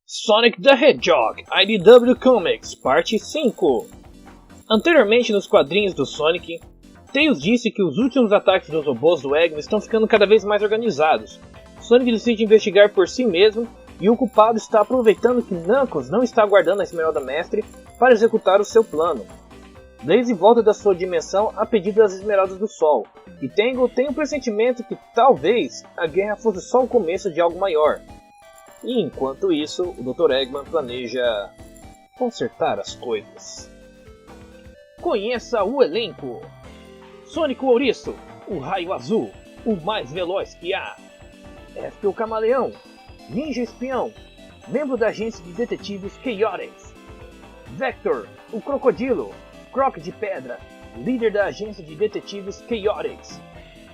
Sonic the Hedgehog IDW Comics Parte 5. Anteriormente nos quadrinhos do Sonic, Tails disse que os últimos ataques dos robôs do Eggman estão ficando cada vez mais organizados. Sonic decide investigar por si mesmo e o culpado está aproveitando que Knuckles não está guardando a Esmeralda Mestre para executar o seu plano. Blaze volta da sua dimensão a pedido das Esmeraldas do Sol, e Tangle tem um pressentimento que talvez a guerra fosse só o começo de algo maior. E enquanto isso, o Dr. Eggman planeja consertar as coisas. Conheça o elenco: Sonic o Ouriço, o Raio Azul, o mais veloz que há. Espio o Camaleão, Ninja Espião, membro da agência de detetives Chaotix. Vector, o Crocodilo, Croc de Pedra, líder da agência de detetives Chaotix.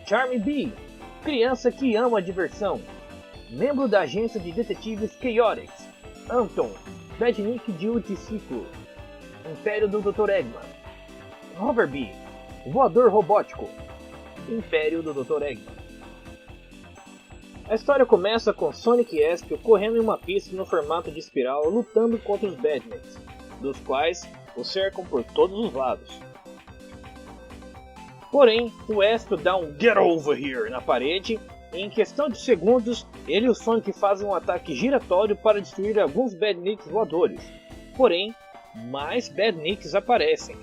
Charmy Bee, criança que ama a diversão, membro da agência de detetives Chaotix. Anton, Badnik de Uticiclo, Império do Dr. Eggman. Hoverbee, voador robótico, Império do Dr. Eggman. A história começa com Sonic e Espio correndo em uma pista no formato de espiral lutando contra os Badniks, dos quais o cercam por todos os lados. Porém, o Espio dá um "Get over here" na parede e em questão de segundos, ele e o Sonic fazem um ataque giratório para destruir alguns Badniks voadores. Porém, mais Badniks aparecem.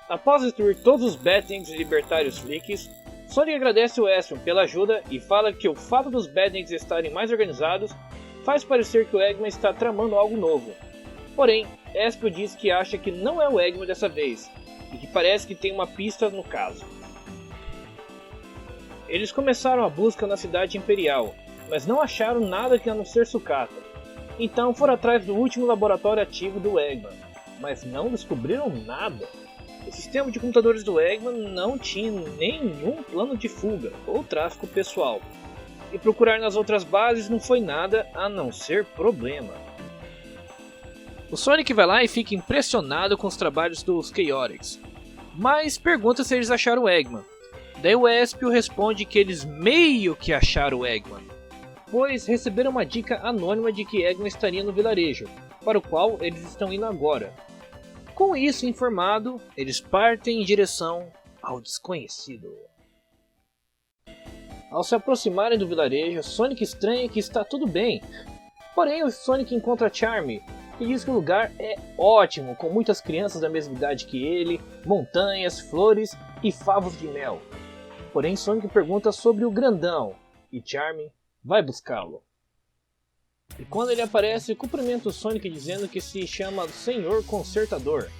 Após destruir todos os Badniks e libertar os Flicks, Sonic agradece o Espio pela ajuda e fala que o fato dos Badniks estarem mais organizados faz parecer que o Eggman está tramando algo novo. Porém, Espio diz que acha que não é o Eggman dessa vez, e que parece que tem uma pista no caso. Eles começaram a busca na cidade imperial, mas não acharam nada que a não ser sucata. Então foram atrás do último laboratório ativo do Eggman, mas não descobriram nada. O sistema de computadores do Eggman não tinha nenhum plano de fuga ou tráfico pessoal, e procurar nas outras bases não foi nada a não ser problema. O Sonic vai lá e fica impressionado com os trabalhos dos Chaotix, mas pergunta se eles acharam o Eggman. Daí o Espio responde que eles meio que acharam o Eggman, pois receberam uma dica anônima de que Eggman estaria no vilarejo, para o qual eles estão indo agora. Com isso informado, eles partem em direção ao desconhecido. Ao se aproximarem do vilarejo, Sonic estranha que está tudo bem. Porém, o Sonic encontra Charmy, que diz que o lugar é ótimo, com muitas crianças da mesma idade que ele, montanhas, flores e favos de mel. Porém, Sonic pergunta sobre o grandão, e Charmy vai buscá-lo. E quando ele aparece, cumprimenta o Sonic dizendo que se chama Senhor Consertador.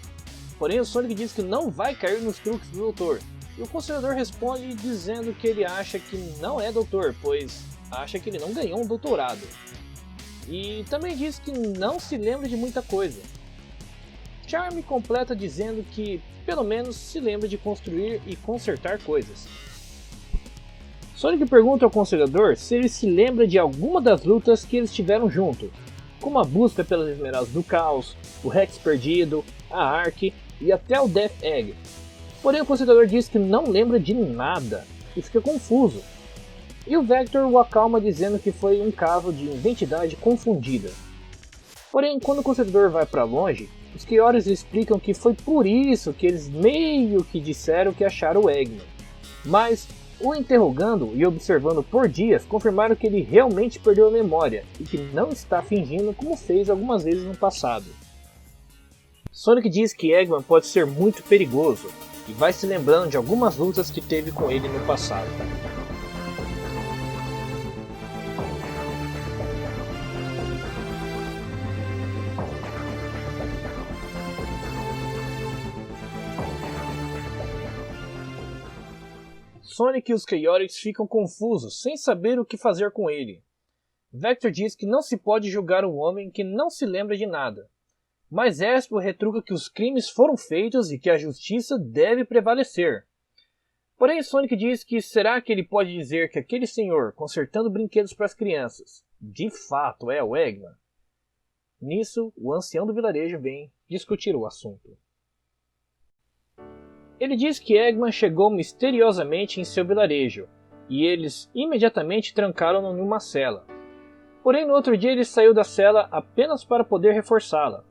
Porém, o Sonic diz que não vai cair nos truques do doutor. E o Consertador responde dizendo que ele acha que não é doutor, pois acha que ele não ganhou um doutorado. E também diz que não se lembra de muita coisa. Charmy completa dizendo que pelo menos se lembra de construir e consertar coisas. Sonic pergunta ao Conselhador se ele se lembra de alguma das lutas que eles tiveram junto, como a busca pelas Esmeraldas do Caos, o Rex perdido, a Ark e até o Death Egg. Porém o Conselhador diz que não lembra de nada e fica confuso. E o Vector o acalma dizendo que foi um caso de identidade confundida. Porém, quando o Conselhador vai para longe, os Chaotix explicam que foi por isso que eles meio que disseram que acharam o Eggman. Mas o interrogando e observando por dias confirmaram que ele realmente perdeu a memória e que não está fingindo como fez algumas vezes no passado. Sonic diz que Eggman pode ser muito perigoso e vai se lembrando de algumas lutas que teve com ele no passado. Sonic e os Chaotix ficam confusos, sem saber o que fazer com ele. Vector diz que não se pode julgar um homem que não se lembra de nada. Mas Espio retruca que os crimes foram feitos e que a justiça deve prevalecer. Porém Sonic diz que será que ele pode dizer que aquele senhor consertando brinquedos para as crianças, de fato é o Eggman? Nisso, o ancião do vilarejo vem discutir o assunto. Ele diz que Eggman chegou misteriosamente em seu vilarejo, e eles imediatamente trancaram-no em uma cela. Porém, no outro dia ele saiu da cela apenas para poder reforçá-la.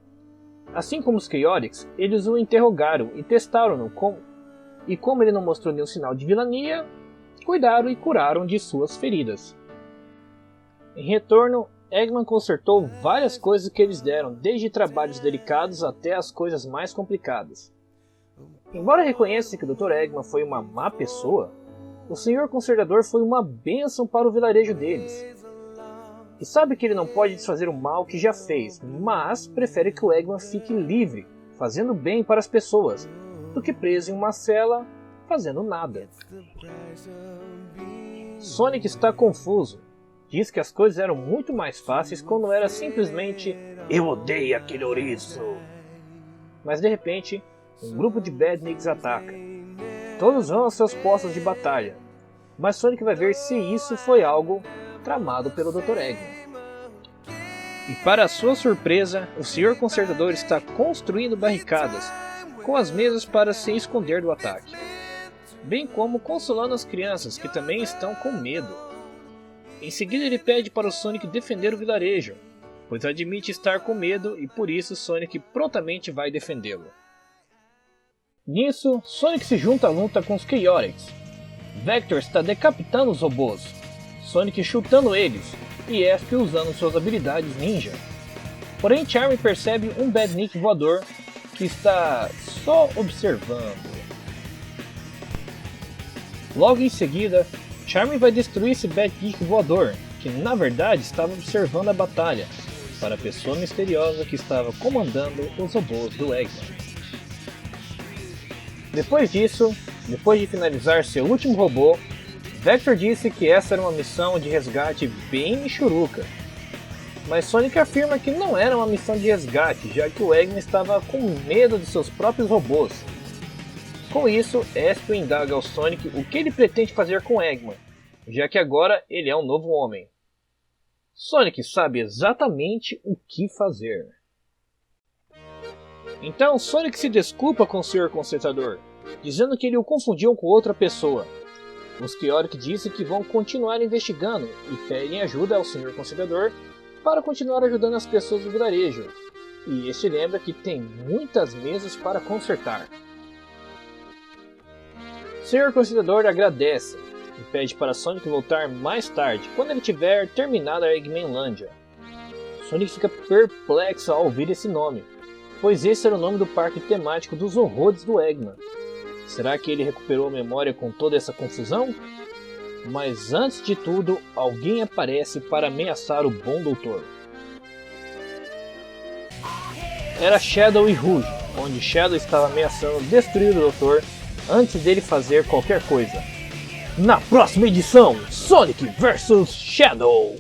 Assim como os Chaotix, eles o interrogaram e testaram-no e como ele não mostrou nenhum sinal de vilania, cuidaram e curaram de suas feridas. Em retorno, Eggman consertou várias coisas que eles deram, desde trabalhos delicados até as coisas mais complicadas. Embora reconheça que o Dr. Eggman foi uma má pessoa, o Senhor Consertador foi uma bênção para o vilarejo deles. E sabe que ele não pode desfazer o mal que já fez, mas prefere que o Eggman fique livre, fazendo bem para as pessoas, do que preso em uma cela, fazendo nada. Sonic está confuso. Diz que as coisas eram muito mais fáceis quando era simplesmente "Eu odeio aquele ouriço". Mas de repente, um grupo de Badniks ataca. Todos vão aos seus postos de batalha, mas Sonic vai ver se isso foi algo tramado pelo Dr. Eggman. E para sua surpresa, o Sr. Consertador está construindo barricadas, com as mesas para se esconder do ataque, bem como consolando as crianças que também estão com medo. Em seguida ele pede para o Sonic defender o vilarejo, pois admite estar com medo e por isso Sonic prontamente vai defendê-lo. Nisso, Sonic se junta à luta com os Chaotix. Vector está decapitando os robôs, Sonic chutando eles e Esp usando suas habilidades ninja. Porém Charmy percebe um Badnik voador que está só observando. Logo em seguida, Charmy vai destruir esse Badnik voador, que na verdade estava observando a batalha, para a pessoa misteriosa que estava comandando os robôs do Eggman. Depois disso, depois de finalizar seu último robô, Vector disse que essa era uma missão de resgate bem michuruca. Mas Sonic afirma que não era uma missão de resgate, já que o Eggman estava com medo de seus próprios robôs. Com isso, Espio indaga ao Sonic o que ele pretende fazer com Eggman, já que agora ele é um novo homem. Sonic sabe exatamente o que fazer. Então Sonic se desculpa com o Sr. Consertador, dizendo que ele o confundiu com outra pessoa. Os Chaotix dizem que vão continuar investigando e pedem ajuda ao Sr. Consertador para continuar ajudando as pessoas do vilarejo. E este lembra que tem muitas mesas para consertar. O Sr. Consertador agradece e pede para Sonic voltar mais tarde, quando ele tiver terminado a Eggmanlândia. Sonic fica perplexo ao ouvir esse nome, pois esse era o nome do parque temático dos horrores do Eggman. Será que ele recuperou a memória com toda essa confusão? Mas antes de tudo, alguém aparece para ameaçar o bom doutor. Era Shadow e Rouge, onde Shadow estava ameaçando destruir o doutor antes dele fazer qualquer coisa. Na próxima edição, Sonic vs Shadow!